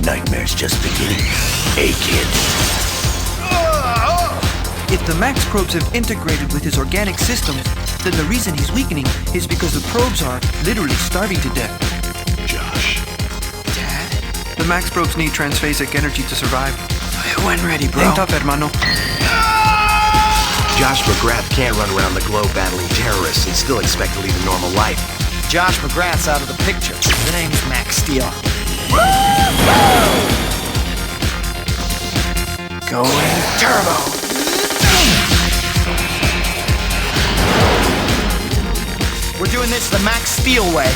Nightmare's just beginning. Hey, kid. If the Max probes have integrated with his organic systems, then the reason he's weakening is because the probes are literally starving to death. Josh. Dad? The Max probes need transphasic energy to survive. When ready, bro. Hang tough, hermano. Josh McGrath can't run around the globe battling terrorists and still expect to lead a normal life. Josh McGrath's out of the picture. The name's Max Steel. Going turbo. We're doing this the Max Steel way.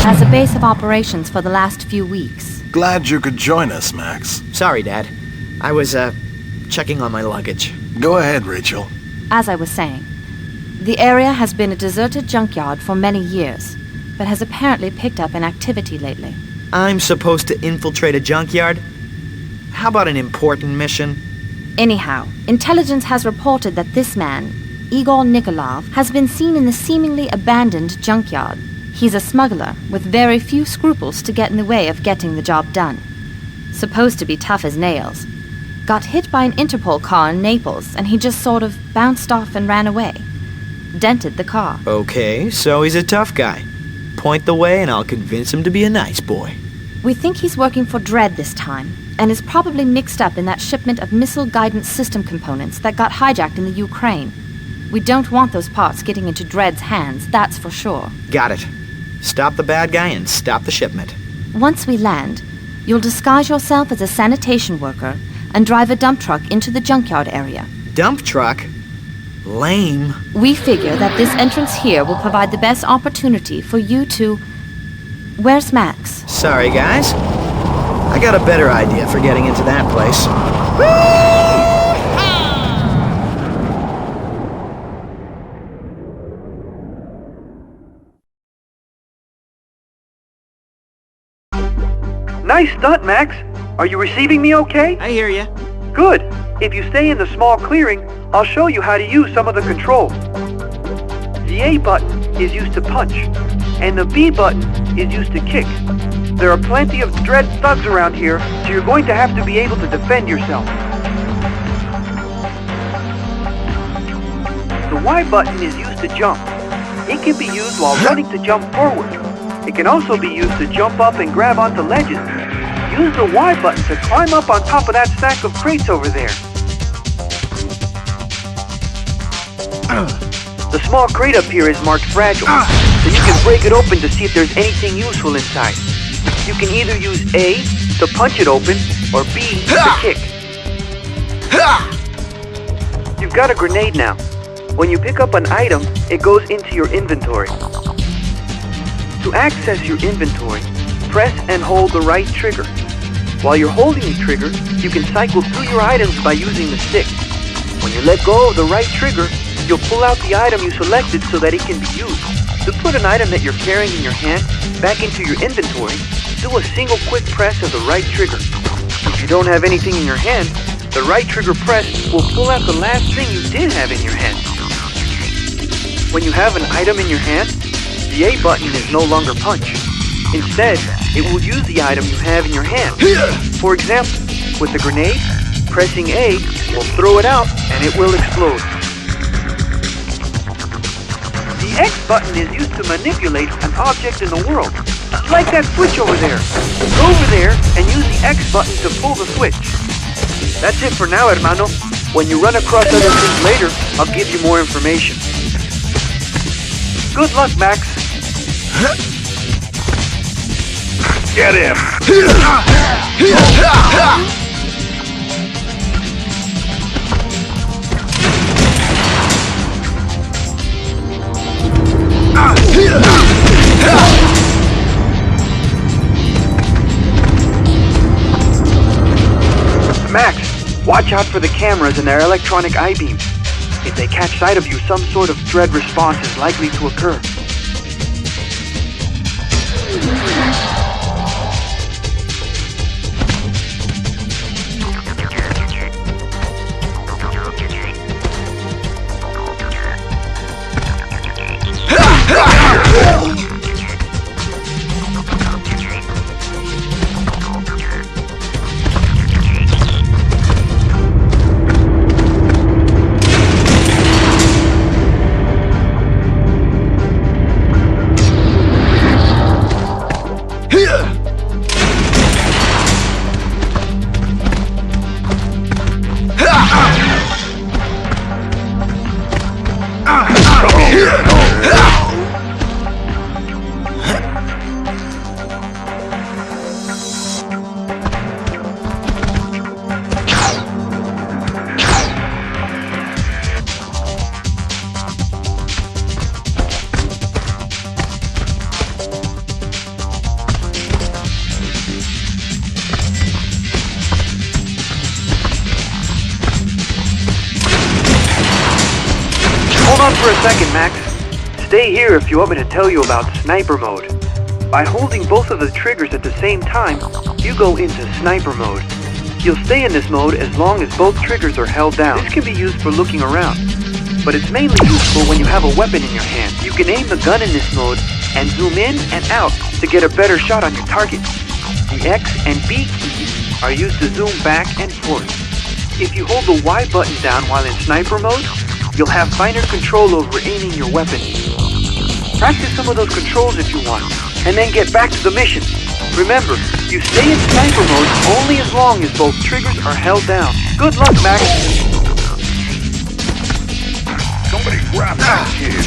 As a base of operations for the last few weeks. Glad you could join us, Max. Sorry, Dad. I was, checking on my luggage. Go ahead, Rachel. As I was saying, the area has been a deserted junkyard for many years, but has apparently picked up in activity lately. I'm supposed to infiltrate a junkyard? How about an important mission? Anyhow, intelligence has reported that this man, Igor Nikolov, has been seen in the seemingly abandoned junkyard. He's a smuggler with very few scruples to get in the way of getting the job done. Supposed to be tough as nails. Got hit by an Interpol car in Naples, and he just sort of bounced off and ran away. Dented the car. Okay, so he's a tough guy. Point the way and I'll convince him to be a nice boy. We think he's working for Dredd this time, and is probably mixed up in that shipment of missile guidance system components that got hijacked in the Ukraine. We don't want those parts getting into Dredd's hands, that's for sure. Got it. Stop the bad guy and stop the shipment. Once we land, you'll disguise yourself as a sanitation worker and drive a dump truck into the junkyard area. Dump truck? Lame. We figure that this entrance here will provide the best opportunity for you to... Where's Max? Sorry, guys. I got a better idea for getting into that place. Nice stunt, Max. Are you receiving me okay? I hear you. Good. If you stay in the small clearing, I'll show you how to use some of the controls. The A button is used to punch, and the B button is used to kick. There are plenty of Dredd thugs around here, so you're going to have to be able to defend yourself. The Y button is used to jump. It can be used while running to jump forward. It can also be used to jump up and grab onto ledges. Use the Y button to climb up on top of that stack of crates over there. The small crate up here is marked fragile, so you can break it open to see if there's anything useful inside. You can either use A to punch it open, or B to kick. You've got a grenade now. When you pick up an item, it goes into your inventory. To access your inventory, press and hold the right trigger. While you're holding the trigger, you can cycle through your items by using the stick. When you let go of the right trigger, you'll pull out the item you selected so that it can be used. To put an item that you're carrying in your hand back into your inventory, do a single quick press of the right trigger. If you don't have anything in your hand, the right trigger press will pull out the last thing you did have in your hand. When you have an item in your hand, the A button is no longer punch. Instead, it will use the item you have in your hand. For example, with the grenade, pressing A will throw it out and it will explode. The X button is used to manipulate an object in the world, like that switch over there. Go over there and use the X button to pull the switch. That's it for now, hermano. When you run across other things later, I'll give you more information. Good luck, Max. Get him! Max, watch out for the cameras and their electronic I-beams. If they catch sight of you, some sort of dread response is likely to occur. Hold on for a second, Max. Stay here if you want me to tell you about sniper mode. By holding both of the triggers at the same time, you go into sniper mode. You'll stay in this mode as long as both triggers are held down. This can be used for looking around, but it's mainly useful when you have a weapon in your hand. You can aim the gun in this mode and zoom in and out to get a better shot on your target. The X and B keys are used to zoom back and forth. If you hold the Y button down while in sniper mode, you'll have finer control over aiming your weapon. Practice some of those controls if you want, and then get back to the mission. Remember, you stay in sniper mode only as long as both triggers are held down. Good luck, Max. Somebody grab that kid.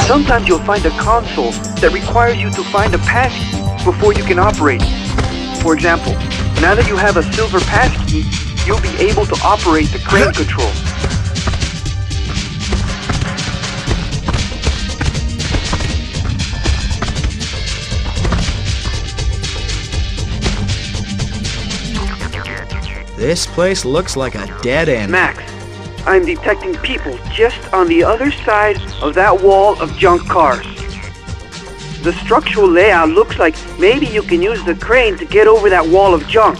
Sometimes you'll find a console that requires you to find a passkey before you can operate. For example, now that you have a silver passkey, you'll be able to operate the crane control. This place looks like a dead end. Max, I'm detecting people just on the other side of that wall of junk cars. The structural layout looks like maybe you can use the crane to get over that wall of junk.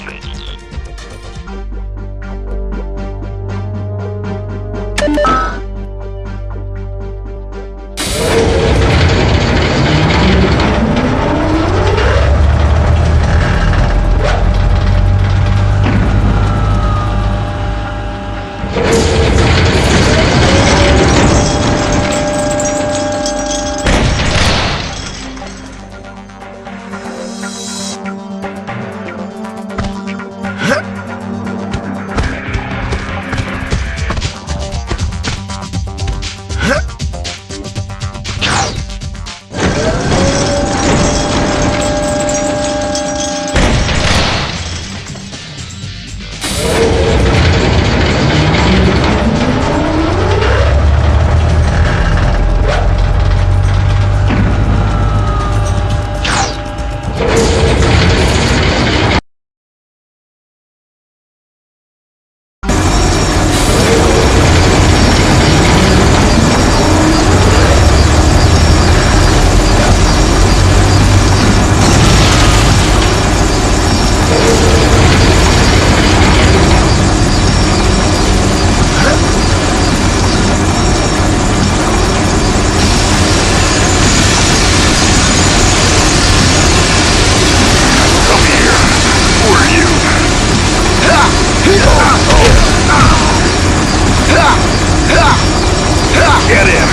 Get him!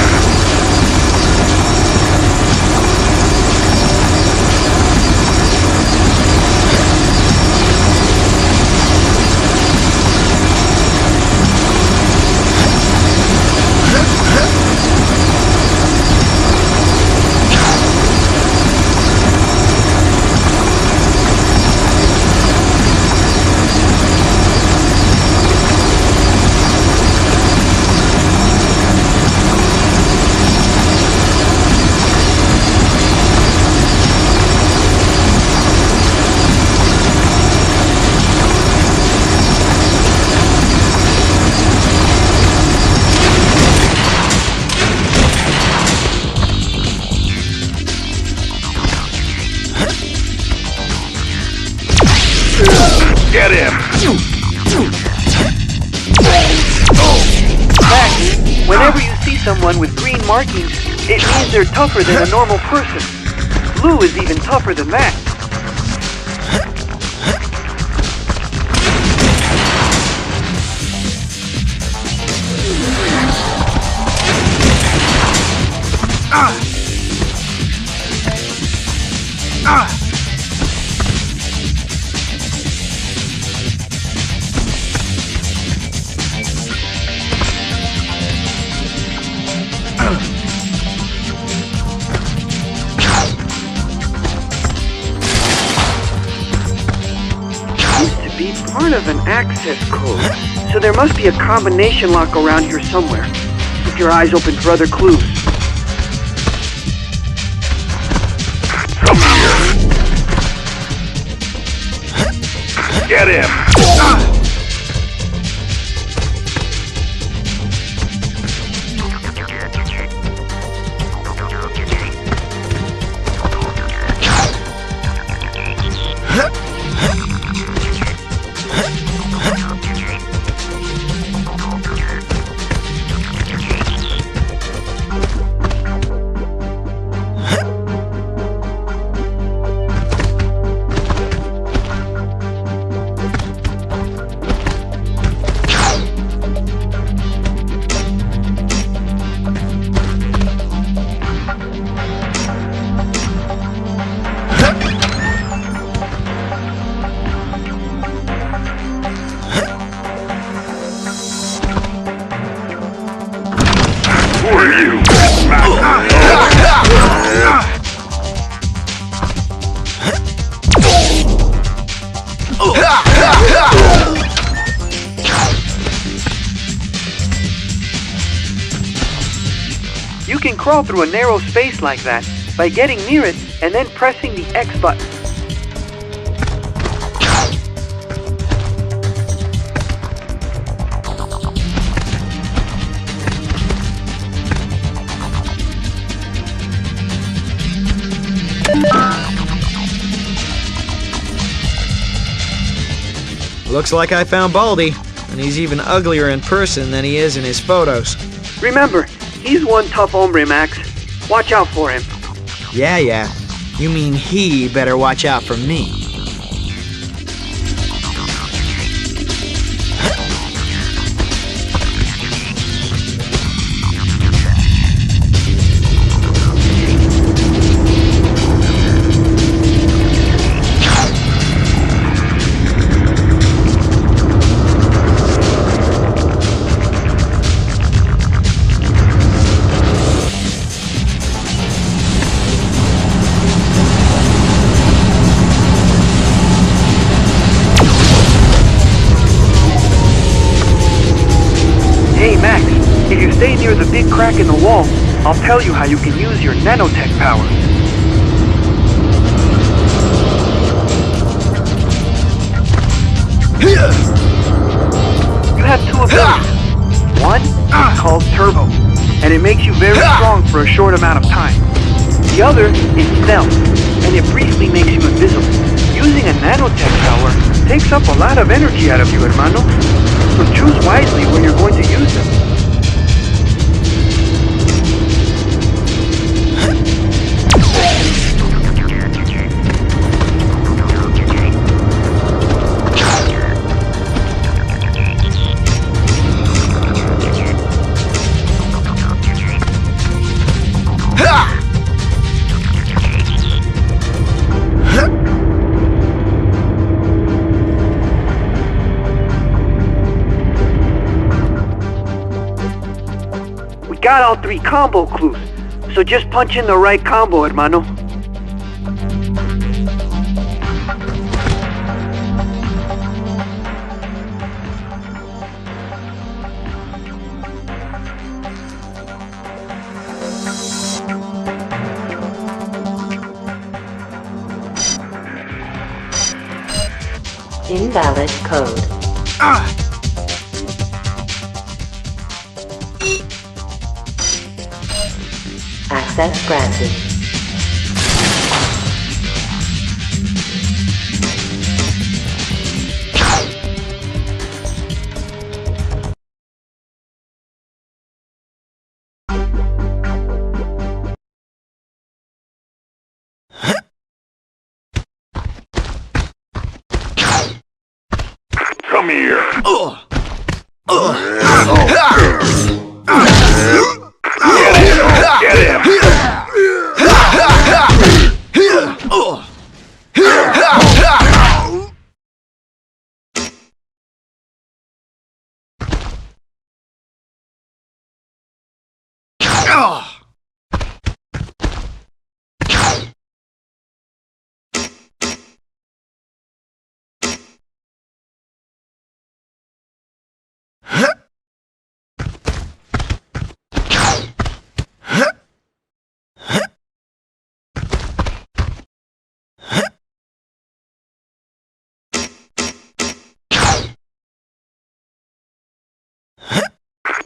Get him! Max, whenever you see someone with green markings, it means they're tougher than a normal person. Blue is even tougher than that. Part of an access code, so there must be a combination lock around here somewhere. Keep your eyes open for other clues. Come here! Get him! You can crawl through a narrow space like that by getting near it and then pressing the X button. Looks like I found Baldy, and he's even uglier in person than he is in his photos. Remember, he's one tough hombre, Max. Watch out for him. Yeah. You mean he better watch out for me. Stay near the big crack in the wall. I'll tell you how you can use your nanotech power. You have two abilities. One is called Turbo, and it makes you very strong for a short amount of time. The other is Stealth, and it briefly makes you invisible. Using a nanotech power takes up a lot of energy out of you, hermano. So choose wisely when you're going to use them. got all 3 combo clues, so just punch in the right combo, hermano. Invalid code. Access granted. Come here. Get him!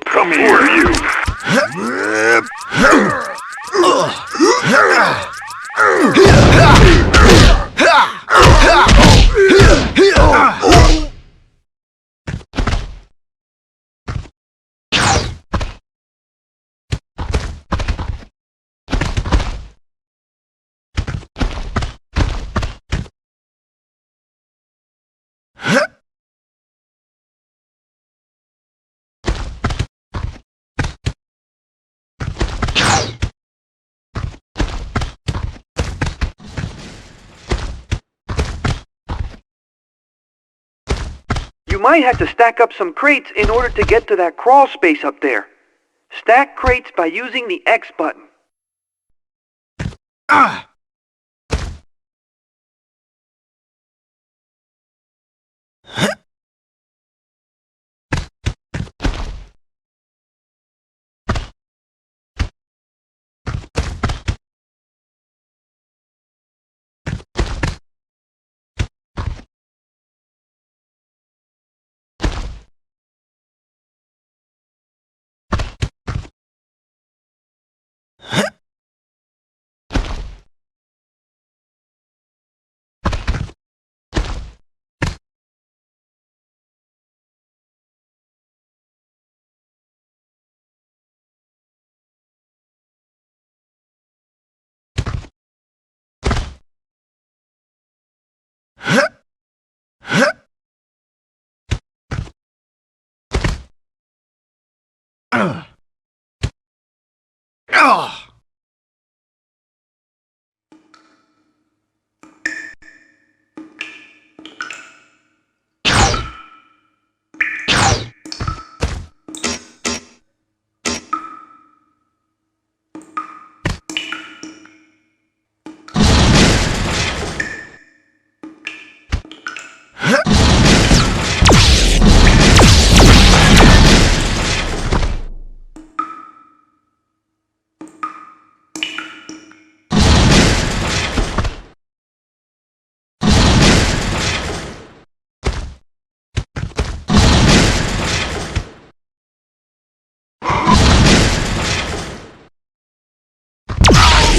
Come here, you! You might have to stack up some crates in order to get to that crawl space up there. Stack crates by using the X button.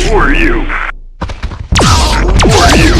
Who are you? Who are you?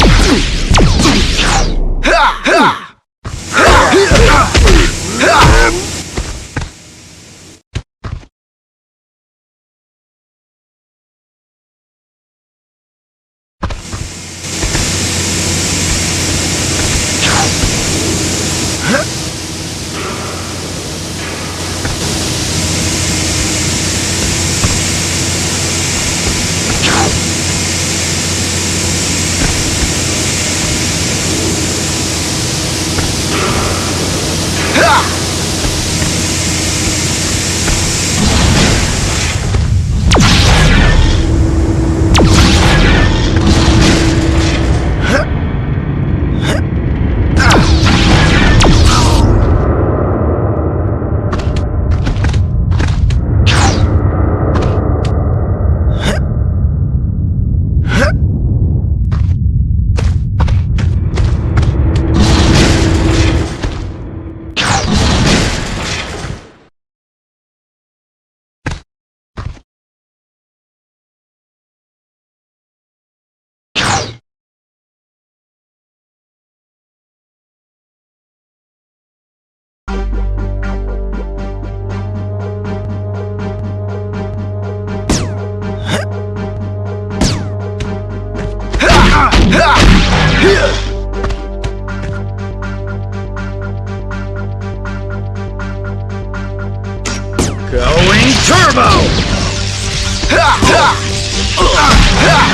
Turbo! Ha! Ha! Ha!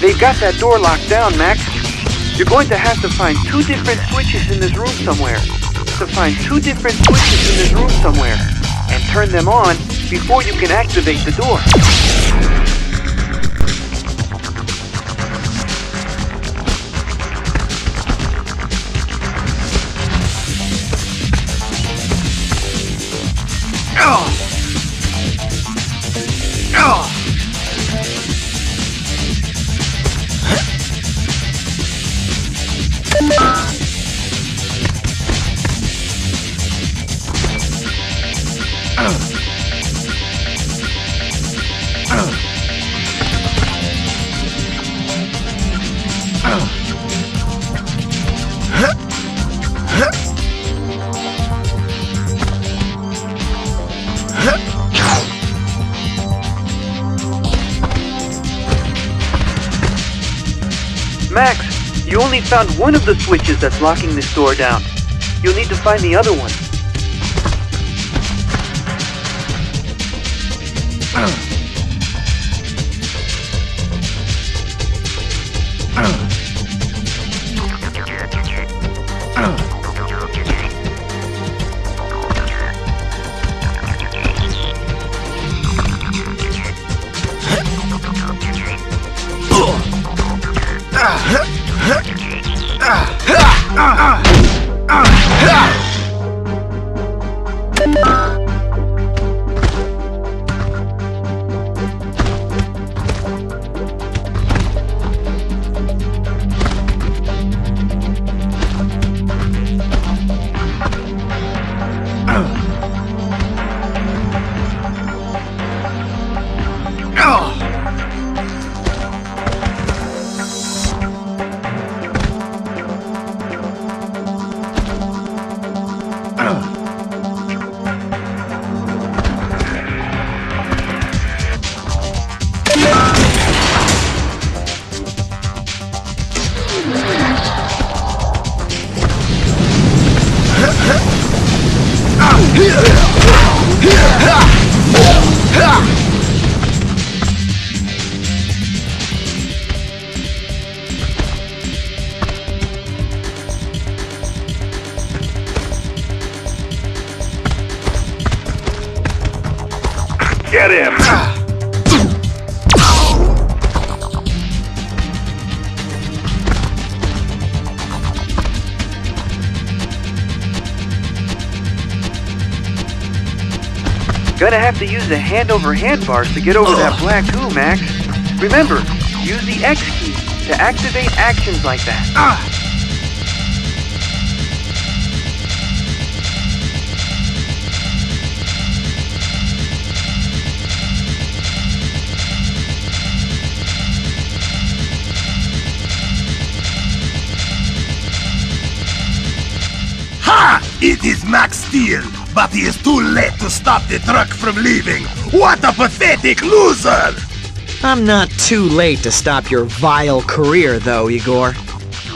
They've got that door locked down, Max. You're going to have to find 2 different switches in this room somewhere. And turn them on before you can activate the door. Max, you only found one of the switches that's locking this door down. You'll need to find the other one. Get him! Gonna have to use the hand-over-hand bars to get over that black goo, Max. Remember, use the X key to activate actions like that. It is Max Steel, but he is too late to stop the truck from leaving. What a pathetic loser! I'm not too late to stop your vile career, though, Igor.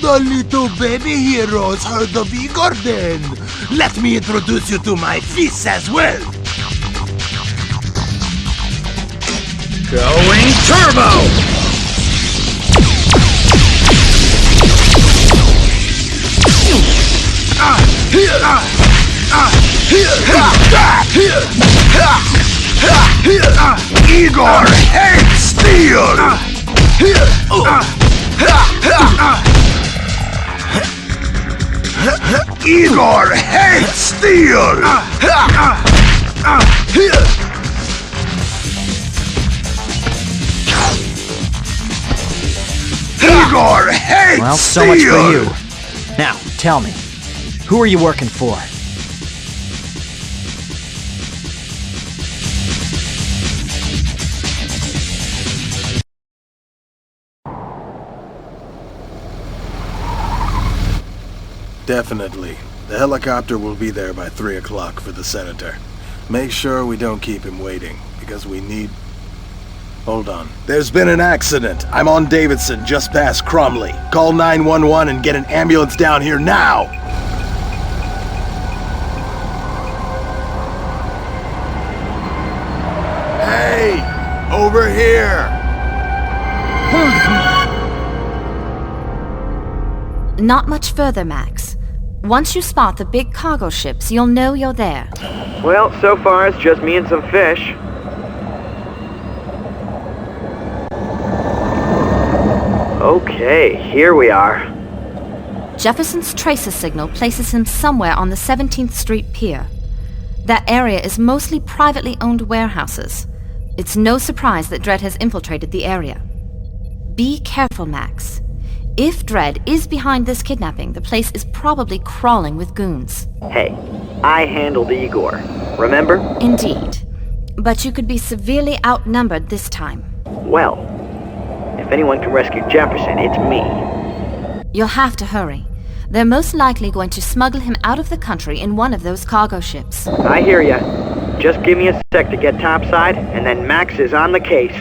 The little baby heroes heard of Igor then. Let me introduce you to my fists as well. Going turbo! Igor hates steel! Igor hates steel! Igor hates Well, so steel! much for you. Now, tell me, who are you working for? Definitely. The helicopter will be there by 3 o'clock for the senator. Make sure we don't keep him waiting, because we need... Hold on. There's been an accident. I'm on Davidson, just past Cromley. Call 911 and get an ambulance down here now! Hey! Over here! Not much further, Max. Once you spot the big cargo ships, you'll know you're there. Well, so far it's just me and some fish. Okay, here we are. Jefferson's tracer signal places him somewhere on the 17th Street Pier. That area is mostly privately owned warehouses. It's no surprise that Dredd has infiltrated the area. Be careful, Max. If Dredd is behind this kidnapping, the place is probably crawling with goons. Hey, I handled Igor, remember? Indeed. But you could be severely outnumbered this time. Well, if anyone can rescue Jefferson, it's me. You'll have to hurry. They're most likely going to smuggle him out of the country in one of those cargo ships. I hear ya. Just give me a sec to get topside, and then Max is on the case.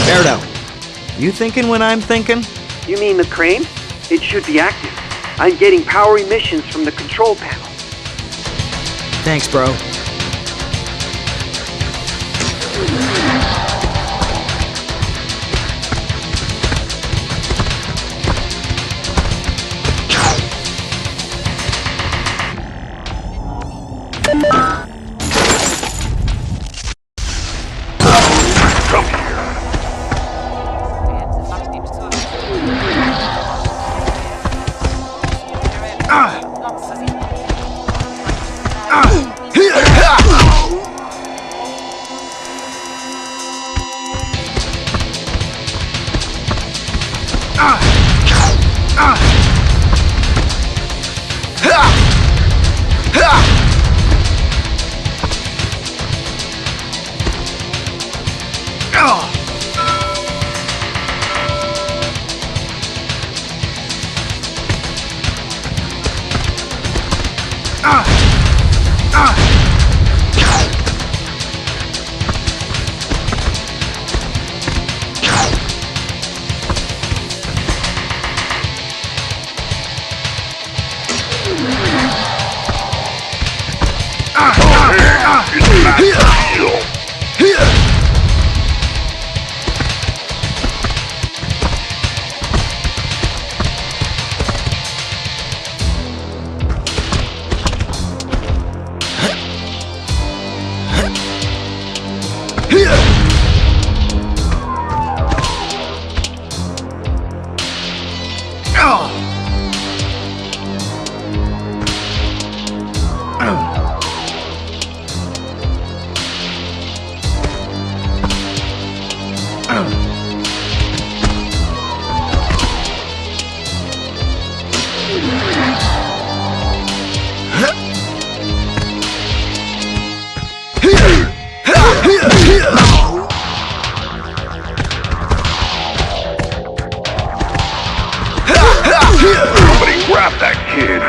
Berto, you thinking when I'm thinking? You mean the crane? It should be active. I'm getting power emissions from the control panel. Thanks, bro. Somebody grab that kid!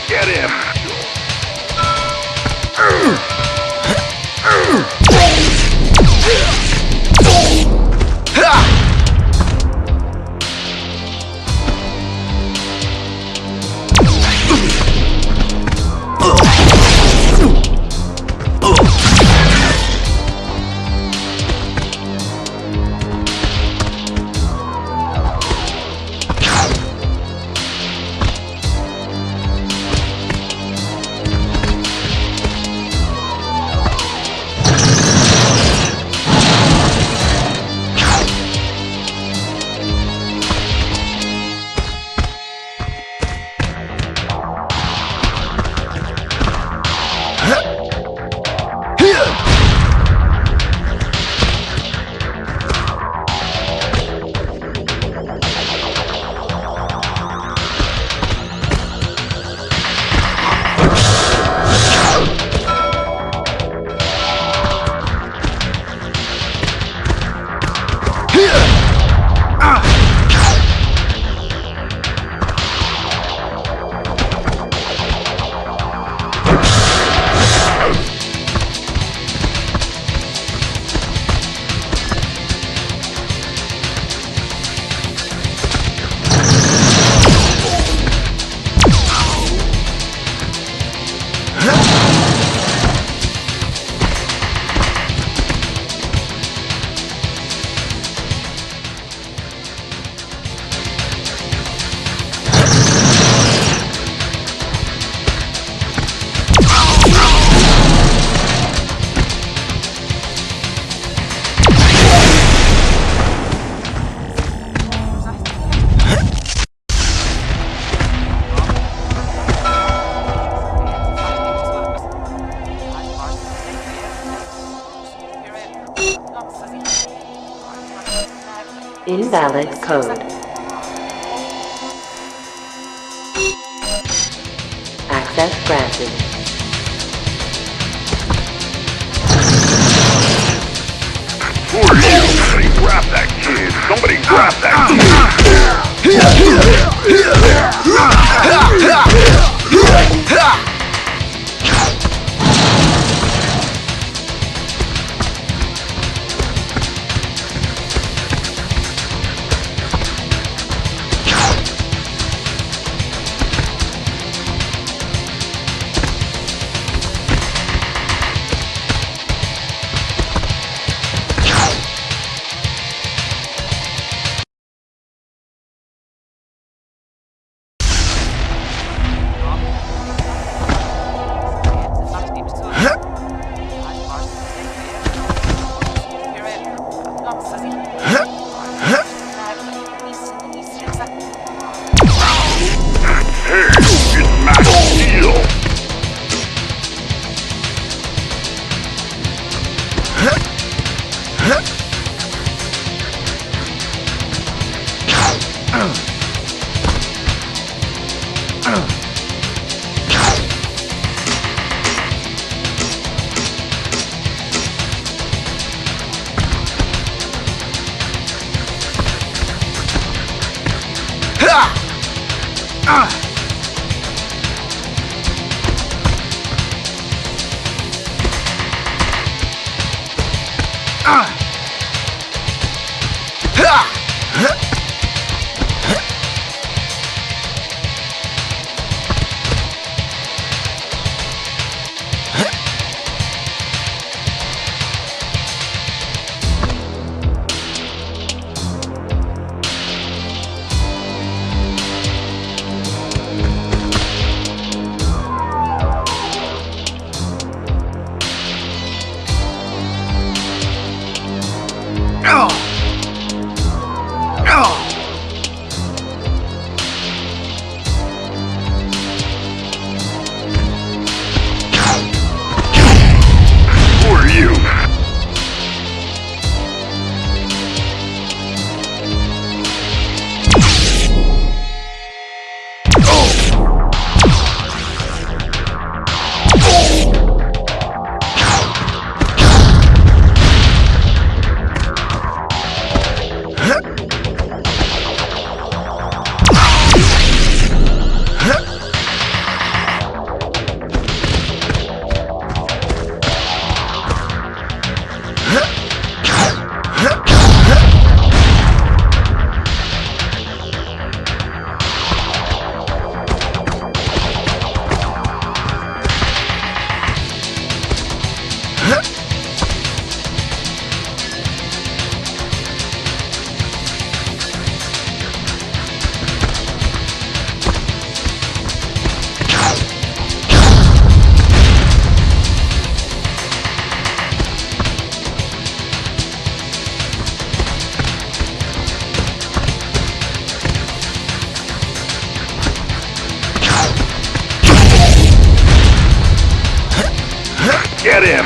Get him! Invalid code. Access granted. Who are you? Somebody grab that kid! Somebody grab that kid! Get him!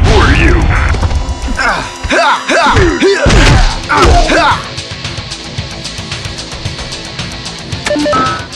Who are you?